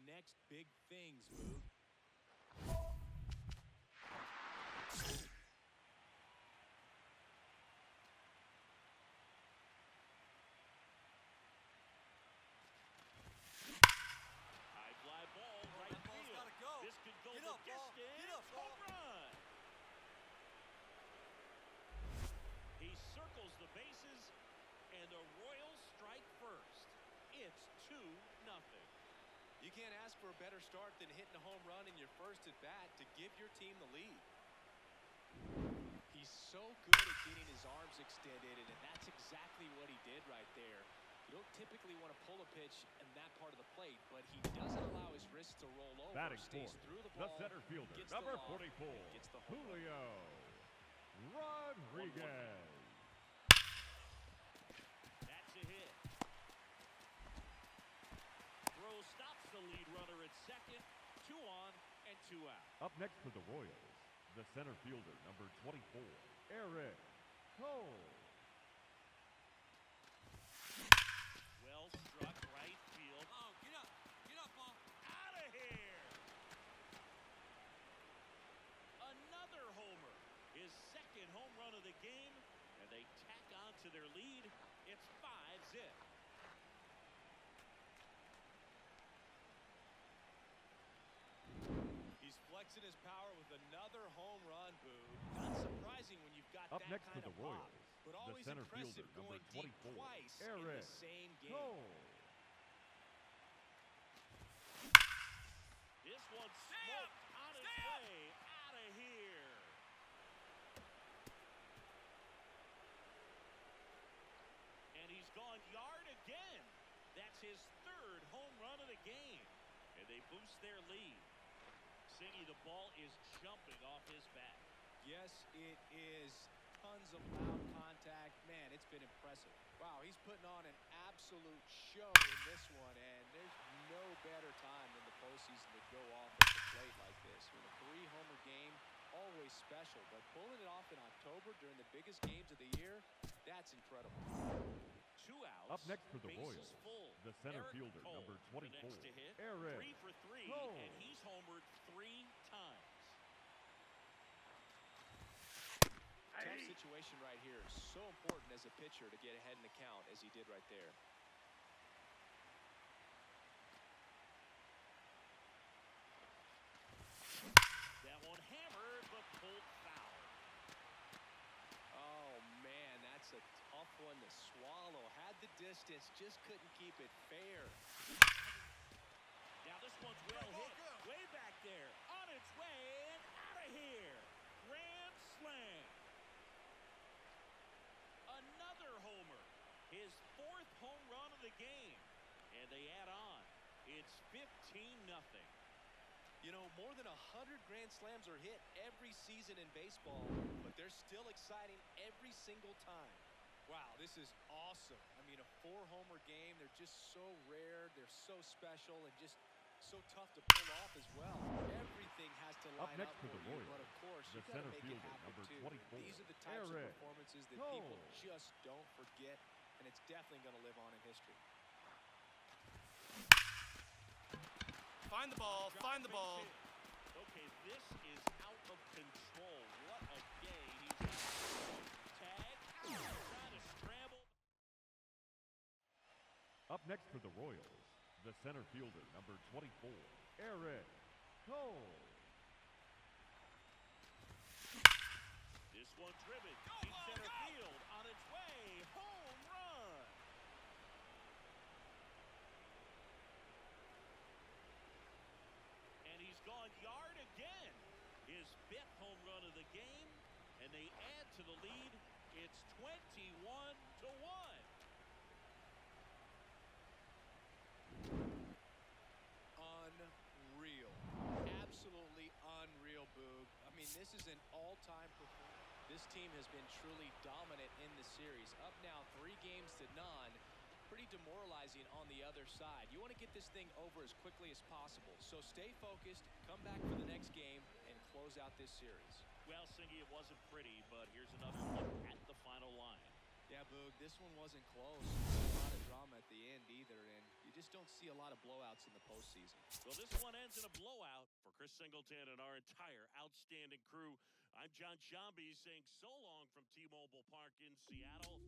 next big things, Boog. High fly ball, right field. Gotta go. This could go Get the up, ball. distance. Get up, ball. Home run. He circles the bases, and the Royals strike first. It's 2-0. You can't ask for a better start than hitting a home run in your first at bat to give your team the lead. He's so good at getting his arms extended, and that's exactly what he did right there. You don't typically want to pull a pitch in that part of the plate, but he doesn't allow his wrists to roll over. Batting Stays fourth, through the the ball, center fielder, gets number the lob, 44, and gets the home run. Julio Rodriguez. That's a hit. Throw stops the lead runner at second. 2 on and 2 out. Up next for the Royals, the center fielder, number 24, Eric Cole. Well struck right field. Oh, get up. Get up, ball. Out of here. Another homer. His second home run of the game, and they tack on to their lead. It's 5-zip. He's flexing his power with another home run, Boog. Not surprising when you've got Up that next kind for the of pop, Royals, but the always center impressive fielder, number going deep 24, twice in Eric the same game. Cole. This one Stay up. smoked on its Stay up. way out of here. And he's gone yard again. That's his third home run of the game. And they boost their lead. Singy, the ball is jumping off his bat. Yes, it is. Tons of loud contact. Man, it's been impressive. Wow, he's putting on an absolute show in this one, and there's no better time than the postseason to go off at the plate like this. With a 3-homer game, always special, but pulling it off in October during the biggest games of the year, that's incredible. 2 outs. Up next for the bases Royals, full. the center Eric fielder, Cole, number the 24, next to hit. Eric 3 for 3, Cole. and he's homered 3 times. Tough situation right here. So important as a pitcher to get ahead in the count as he did right there. That one hammered, but pulled foul. Oh, man, that's a tough one to swallow. Had the distance, just couldn't keep it fair. Now this one's well Go, hit. go. Way back there. On its way and out of here. Grand slam. Another homer. His 4th home run of the game. And they add on. It's 15-0. You know, more than 100 grand slams are hit every season in baseball, but they're still exciting every single time. Wow, this is awesome. I mean, a 4-homer game, they're just so rare, they're so special, and just so tough to pull off as well. Everything has to line Up next up for the you, Royals, but of course, the you got to center make it fielder, happen number too. 24, These are the types Eric of performances that Cole. people just don't forget, and it's definitely going to live on in history. Find the ball. Find the ball. Okay, this is out of control. What a day he's having. Tag. Trying to scramble. Up next for the Royals, the center fielder, number 24, Eric Cole. This one driven. Go, Deep ball, center go. field. On its way. Home run. And he's gone yard again. His 5th home run of the game. And they add to the lead. It's 21-1. Unreal. Absolutely unreal, Boog. I mean, this is an all-time performance. This team has been truly dominant in the series. Up now 3 games to none. Pretty demoralizing on the other side. You want to get this thing over as quickly as possible. So stay focused, come back for the next game, and close out this series. Well, Singy, it wasn't pretty, but here's another look at the final line. Yeah, Boog, this one wasn't close. A lot of drama at the end either, and you just don't see a lot of blowouts in the postseason. Well, this one ends in a blowout. For Chris Singleton and our entire outstanding crew, I'm John Shambi saying so long from T-Mobile Park in Seattle.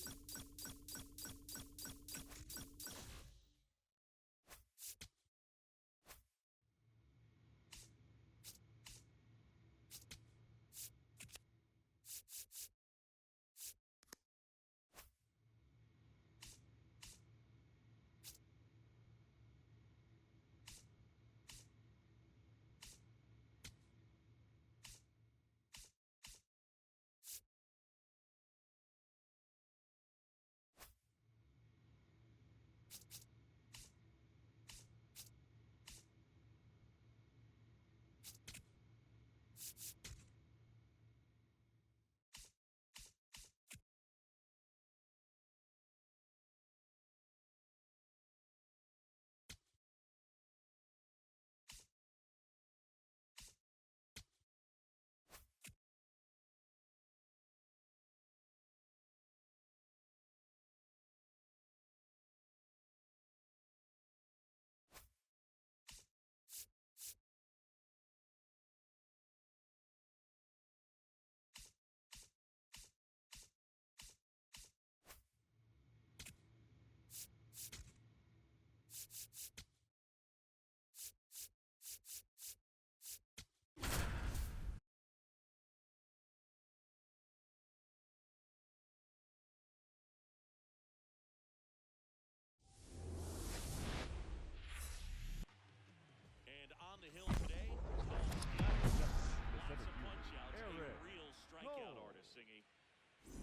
And on the hill today, lots of punch-outs, a real strikeout artist singing.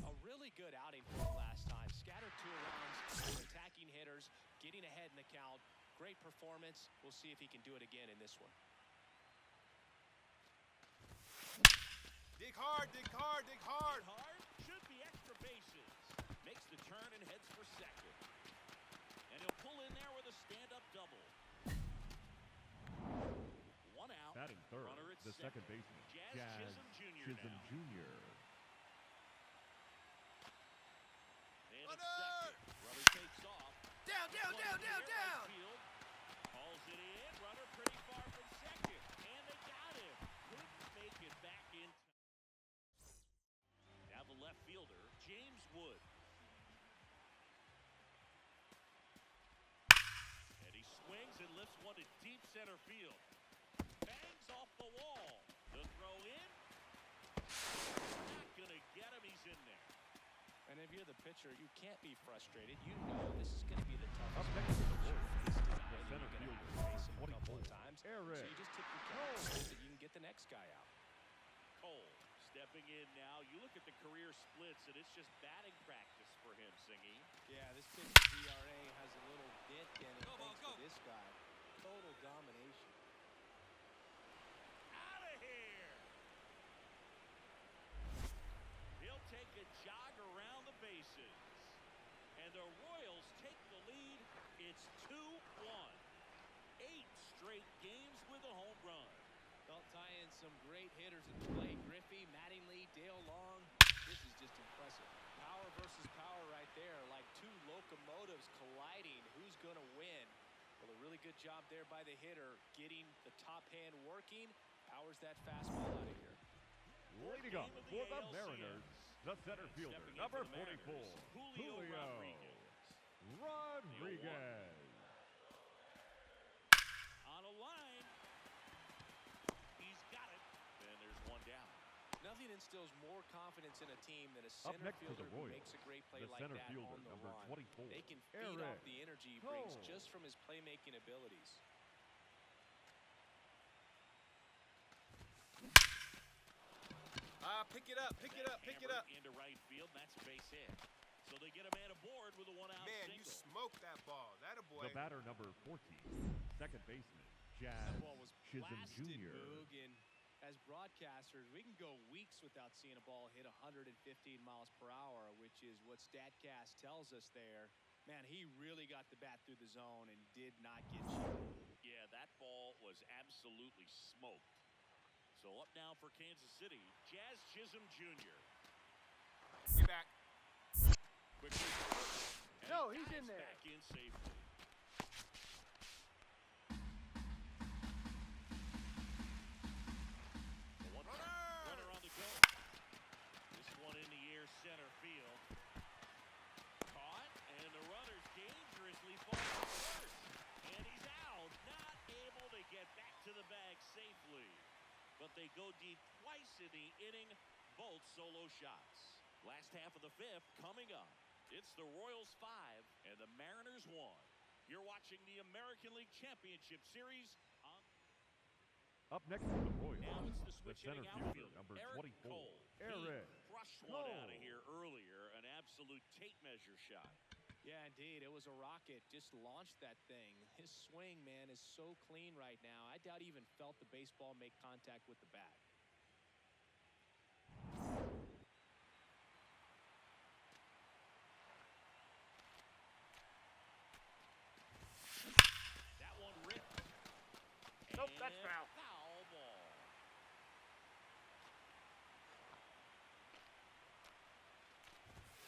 A really good outing for him last time. Scattered 2 runs, attacking hitters, getting ahead in the count. Great performance. We'll see if he can do it again in this one. Dig hard, dig hard, dig hard. Hard, should be extra bases. Makes the turn and heads for second. And he'll pull in there with a stand-up double. 1 out. Batting third, Runner at the second second. baseman, Jazz Chisholm Chisholm Jr. now. Jr. And at Runner! second. Runner takes off. Down, down, down, down, down. Field. Hauls it in. Runner pretty far from second. And they got him. Couldn't make it back in time. Now the left fielder, James Wood. And he swings and lifts one to deep center field. Bangs off the wall. The throw in. Not going to get him. He's in there. And if you're the pitcher, you can't be frustrated. You know this is going to be the Up toughest next to the pitch. Royals, This the tonight, center you're going to fielder, have to face him a number couple of 24, times. Eric So you just tip your cap so that you can get the next guy out. Cole stepping in now. You look at the career splits, and it's just batting practice for him, Singy. Yeah, this pitcher's ERA has a little dent in it thanks to this guy. Total domination. Out of here! He'll take a jog around the bases. And the Royals take the lead. It's 2-1. 8 straight games with a home run. Well, tie in some great hitters at the plate. Griffey, Mattingly, Dale Long. This is just impressive. Power versus power right there. Like 2 locomotives colliding. Who's going to win? Well, a really good job there by the hitter. Getting the top hand working. Powers that fastball out of here. Leading up for the Mariners, the center fielder, Stepping in number for the 44, Mariners, Julio Rodriguez. On a line. He's got it. And there's one down. Nothing instills more confidence in a team than a Up center next to fielder the who Royals, makes a great play the like center that fielder, on the number run. 24, They can feed off Eric the energy he brings Cole. just from his playmaking abilities. Pick it up, pick it up, pick it up. Into right field. That's a base hit. So they get a man aboard with a 1-out Man, single. you smoked that ball. That a boy. The batter, number 14, second baseman, That Jazz ball was Chisholm blasted, Jr. Boog, and as broadcasters, we can go weeks without seeing a ball hit 115 miles per hour, which is what StatCast tells us there. Man, he really got the bat through the zone and did not get shielded. Yeah, that ball was absolutely smoked. So up now for Kansas City, Jazz Chisholm Jr. Get back. Quickly. No, he's in there. Back in safely. they go deep twice in the inning, both solo shots. Last half of the fifth coming up. It's the Royals 5 and the Mariners 1. You're watching the American League Championship Series on. Up next for the Royals, Now it's the the switch center hitting fielder, outfielder, number Eric 24, Cole. Eric He crushed one Cole. out of here earlier, an absolute tape measure shot. Yeah, indeed. It was a rocket. Just launched that thing. His swing, man, is so clean right now. I doubt he even felt the baseball make contact with the bat. That one ripped. Nope, And that's foul. Foul ball.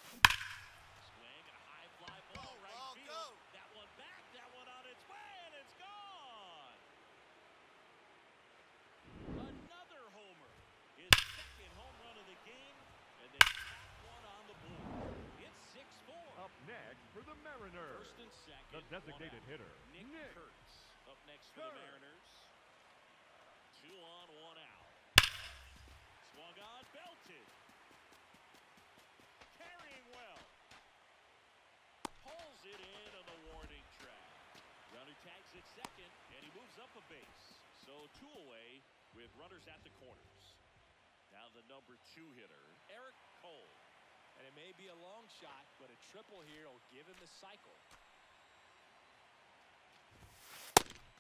Swing and a high fly ball right ball, field. go. That one back, that one on its way, and it's gone. Another homer. His second home run of the game, and they tack one on the board. It's 6-4. Up next for the Mariners, First and second. the designated one out. hitter, Nick Nick Kurtz up next for the Kurtz. Mariners. 2 on, 1 out. Swung on, belted. Carrying well. Pulls it in on the warning track. Runner tags at second, and he moves up a base. So 2 away with runners at the corners. Now the number 2 hitter, Eric Cole. And it may be a long shot, but a triple here will give him the cycle.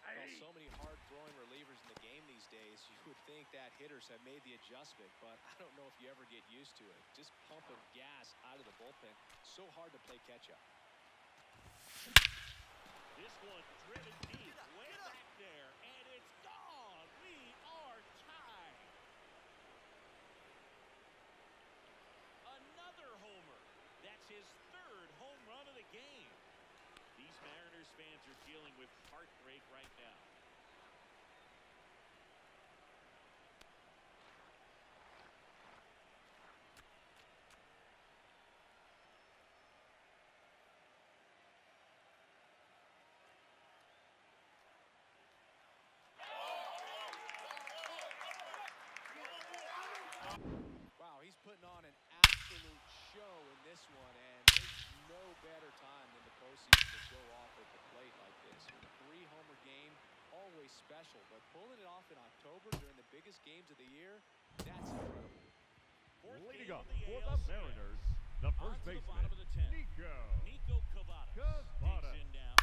Well, so many hard-throwing relievers in the game these days, you would think that hitters have made the adjustment, but I don't know if you ever get used to it. Just pumping gas out of the bullpen, so hard to play catch-up. This one driven deep, way back there, and it's gone. We are tied. Another homer. That's his 3rd home run of the game. These Mariners fans are dealing with heartbreak right now. Wow, he's putting on an absolute show in this one, and there's no better time than the postseason to go off at the plate like this. A 3-homer game, always special, but pulling it off in October during the biggest games of the year, that's incredible. Leading up for the Mariners, the first On to the baseman, bottom of the 10th. Nico Cavadas Cavadas. digs in now.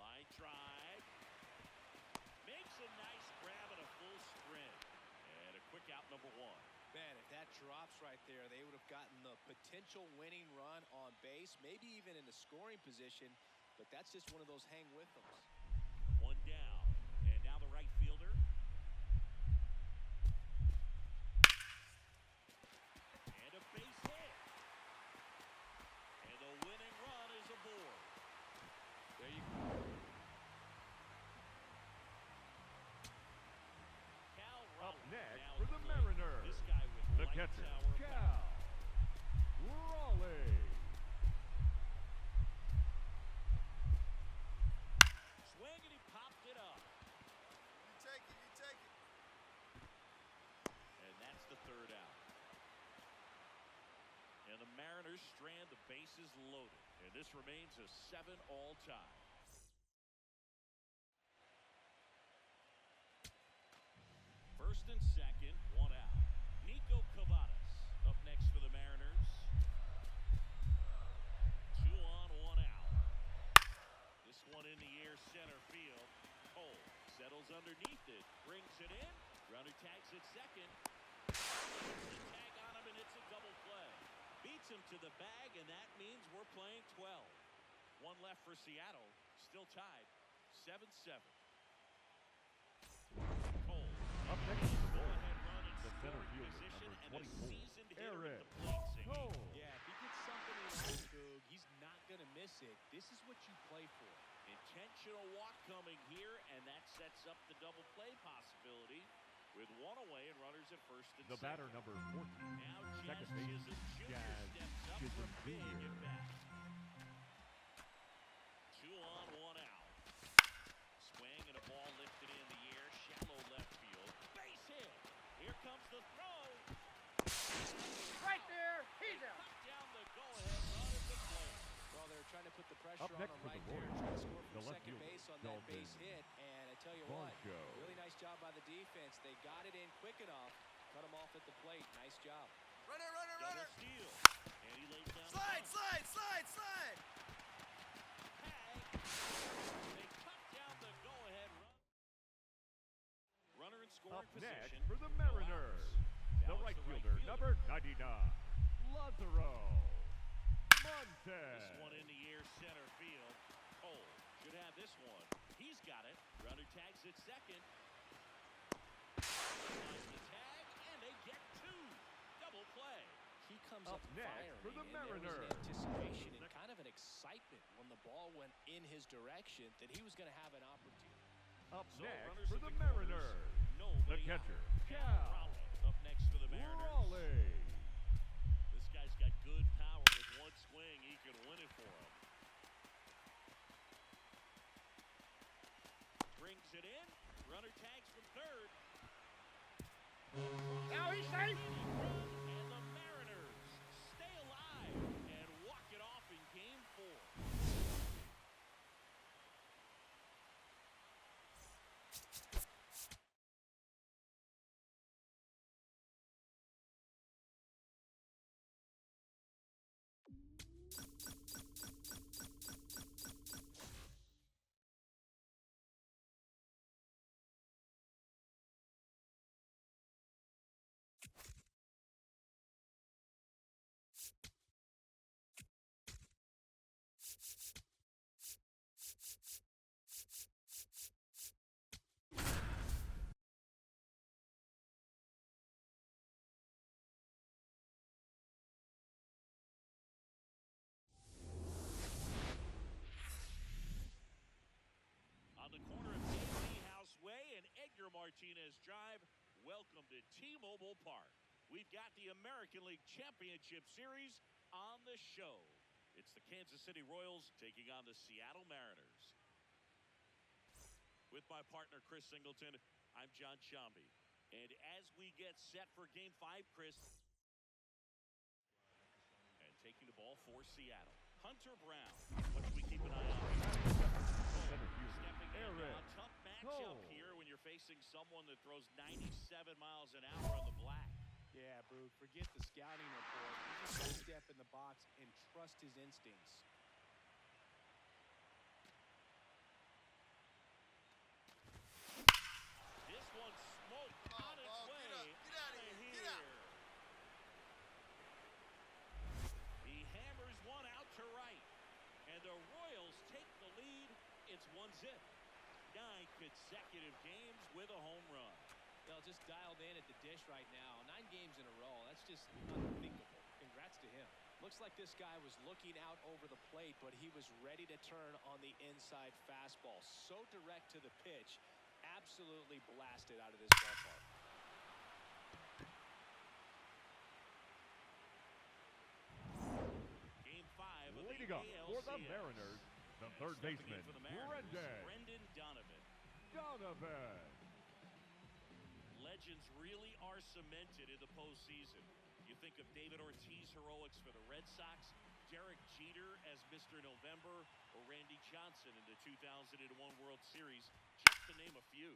Line drive. Makes a nice grab and a full sprint. And a quick out, number 1. Man, if that drops right there, they would have gotten the potential winning run on base, maybe even in the scoring position, but that's just one of those hang with them. 1 down. And now the right fielder. And a base hit. And the winning run is aboard. There you go. Cal Up Raleigh next now for at the plate. Mariners, This guy with the lights catcher, hour Cal Raleigh. Swing and he popped it up. You take it, you take it. And that's the 3rd out. And the Mariners strand the bases loaded. And this remains a 7-all tie. First and second, 1 out. Nico Cavadas up next for the Mariners. 2 on, 1 out. This one in the air, center field. Cole settles underneath it, brings it in. Runner tags at second. The tag on him, and it's a double play. Beats him to the bag, and that means we're playing 12. 1 left for Seattle, still tied, 7-7. Cole. Up next for the Go Royals, ahead run in the center scoring fielder, position, number and a 24, seasoned hitter Eric at the plate singing. Cole. Yeah, if he gets something in his Boog, he's not going to miss it. This is what you play for. Intentional walk coming here, and that sets up the double play possibility with 1 away and runners at first and The second. batter, number 14, Now second Jazz base, Chisholm Jr. Jazz steps up Chisholm from big Jr. at bat. 2 on, 1 out. Swing and a ball lifted in the air, shallow left field. Base hit. defense. They got it in quick enough. Cut him off at the plate. Nice job. Runner. Double steal. And he lays down. Slide. Tag. They cut down the go-ahead run. Runner in Up scoring next position. for the No Mariners, outs. the Now right it's fielder, number 99, Lazaro Montes. This one in the air, center field. Cole should have this one. He's got it. Runner tags at second. Nice the tag, and they get two. Double play. He comes Up up next firing, for the and there was Mariners. an anticipation and kind of an excitement when the ball went in his direction that he was going to have an opportunity. Up So next runners for at the corners. Mariners, Nobody the out. catcher, Cal Cal Raleigh up next for the Mariners. Raleigh. This guy's got good power. With one swing, he can win it for him. Brings it in. Runner tags from third. Now he's safe. And the Mariners stay alive and walk it off in game 4. On the corner of J.C. House Way and Edgar Martinez Drive, welcome to T-Mobile Park. We've got the American League Championship Series on the show. It's the Kansas City Royals taking on the Seattle Mariners. With my partner, Chris Singleton, I'm John Shambi. And as we get set for Game 5, Chris, and taking the ball for Seattle, Hunter Brown. What should we keep an eye on? Stepping in now, tough matchup here when you're facing someone that throws 97 miles an hour on the black. Yeah, Boog, forget the scouting report. He just step in the box and trust his instincts. This one smoked on its way Get out of here. here. Get out. He hammers one out to right. And the Royals take the lead. It's 1-0. 9 consecutive games with a home run. They'll just dialed in at the dish right now. 9 games in a row. That's just unthinkable. Congrats to him. Looks like this guy was looking out over the plate, but he was ready to turn on the inside fastball. So direct to the pitch. Absolutely blasted out of this ballpark. Game 5 of Leading the up for the ALCS. Mariners, the third Stepping in baseman, for the Mariners, Brendan Donovan. Donovan. Legends really are cemented in the postseason. You think of David Ortiz heroics for the Red Sox, Derek Jeter as Mr. November, or Randy Johnson in the 2001 World Series, just to name a few.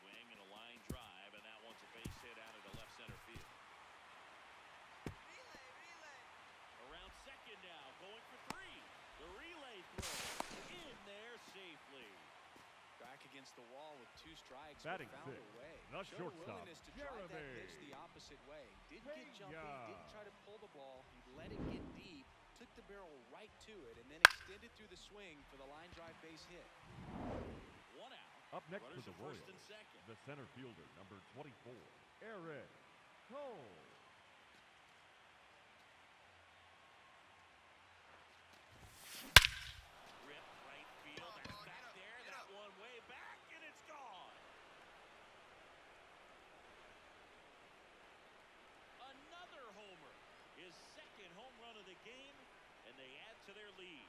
Swing and a line drive, and that one's a base hit out into left center field. Relay. Around second now, going for 3. The relay throw in there safely. Back against the wall with 2 strikes. Batting but found sixth, a way. the Showed shortstop, willingness to drive that Jeremy pitch the opposite way. Didn't get jumpy, Pena. didn't try to pull the ball. He let it get deep, took the barrel right to it, and then extended through the swing for the line drive base hit. 1 out. Up next Runners for the at first Royals, and second. the center fielder, number 24, Eric Cole. Rip right field. That's back there. Get That up. one way back, and it's gone. Another homer. His second home run of the game, and they add to their lead.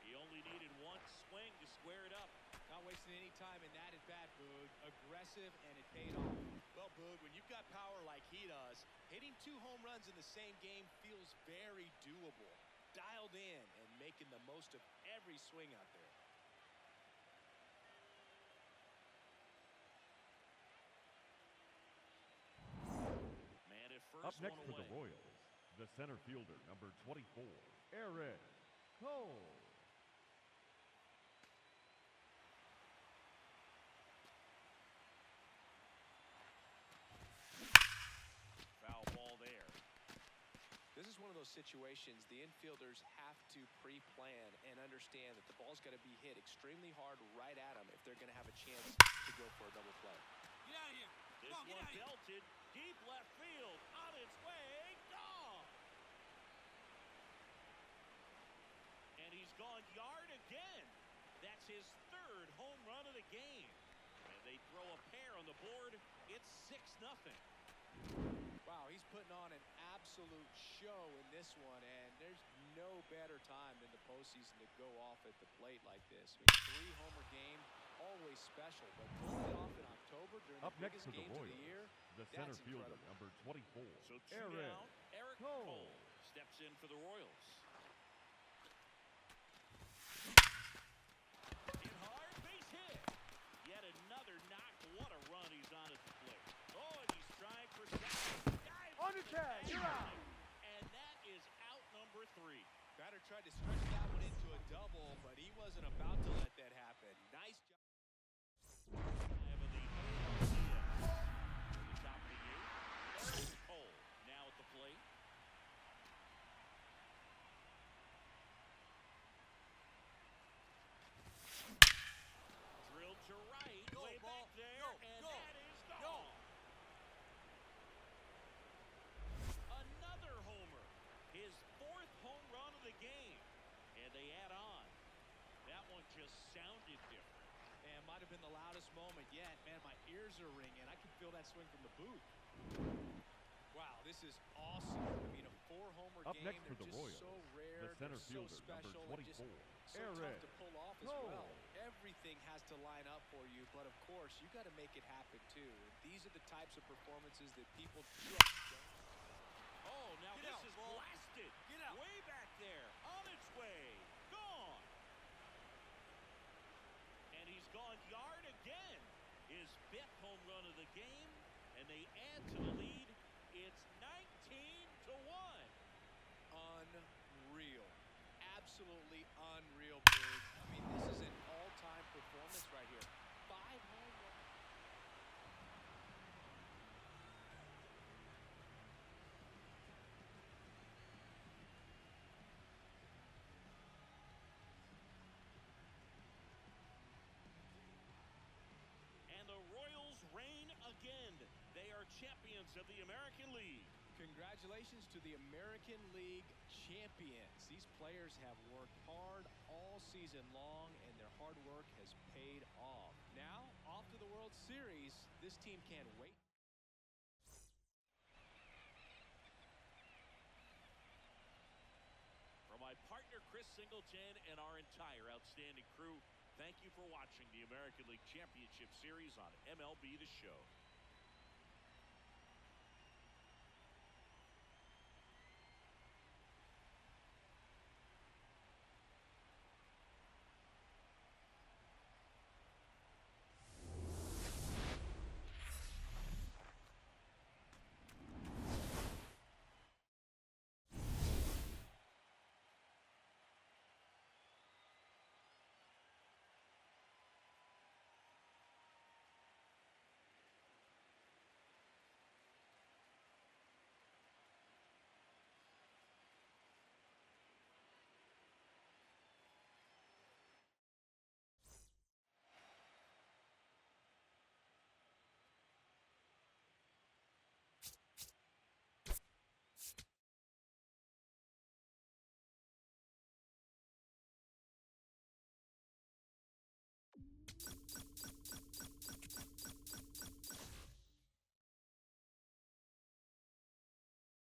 He only needed 1 swing to square it up. Not wasting any time in that at bat, Boog. Aggressive, and it paid off. Well, Boog, when you've got power like he does, hitting 2 home runs in the same game feels very doable. Dialed in and making the most of every swing out there. this Up next one for the away. Royals, the center fielder, number 24, Eric Cole. Foul ball there. This is one of those situations the infielders have to pre-plan and understand that the ball's got to be hit extremely hard right at them if they're going to have a chance to go for a double play. Get out of here. This Come on, get one out of here. belted deep left field, on its way, gone. And he's gone yard again. That's his third home run of the game. And they throw a pair on the board. It's 6-0. Wow, he's putting on an absolute show in this one, and there's no better time than the postseason to go off at the plate like this. I mean, 3-homer game, always special, but pulling it off in October during Up the next biggest for the games of Royals, the year, the center that's fielder, incredible. number 24, So two Eric down, Eric Cole. Cole steps in for the Royals. Hit hard, base hit. Yet another knock. What a run he's on at the plate. Oh, and he's trying for second. Dives On the tag, you're out. And that is out number 3. Batter tried to stretch that one into a double, but he wasn't about to let that happen. Nice job. Five of the ALCS. At the top of the 8th, Eric Cole now at the plate. Drilled to right, Go, way ball. back there, Go, and go, that is go. gone. Another homer, his 4th home run of the game, and they add on. That one just sounded different. Man, might have been the loudest moment yet. Man, my ears are ringing. I can feel that swing from the booth. Wow, this is awesome. I mean, a 4-homer Up game. next for They're the just Royals, so rare. the center They're fielder, so number special, 24, and just so Eric tough to pull off as Cole. well. Everything has to line up for you, but of course, you got to make it happen too. And these are the types of performances that people just don't. Oh, now Get this out, is ball. blasted. Get out. Way back there, on its way, gone. And he's gone yard again. His 5th home run of the game, and they add to the lead. It's 19-1. Unreal. Absolutely unreal, Big. I mean, this is an all-time performance right here. 5 home runs. And the Royals reign again. They are champions of the American League. Congratulations to the American League champions. These players have worked hard all season long, and their hard work has paid off. Now, off to the World Series. This team can't wait. From my partner, Chris Singleton, and our entire outstanding crew, thank you for watching the American League Championship Series on MLB The Show.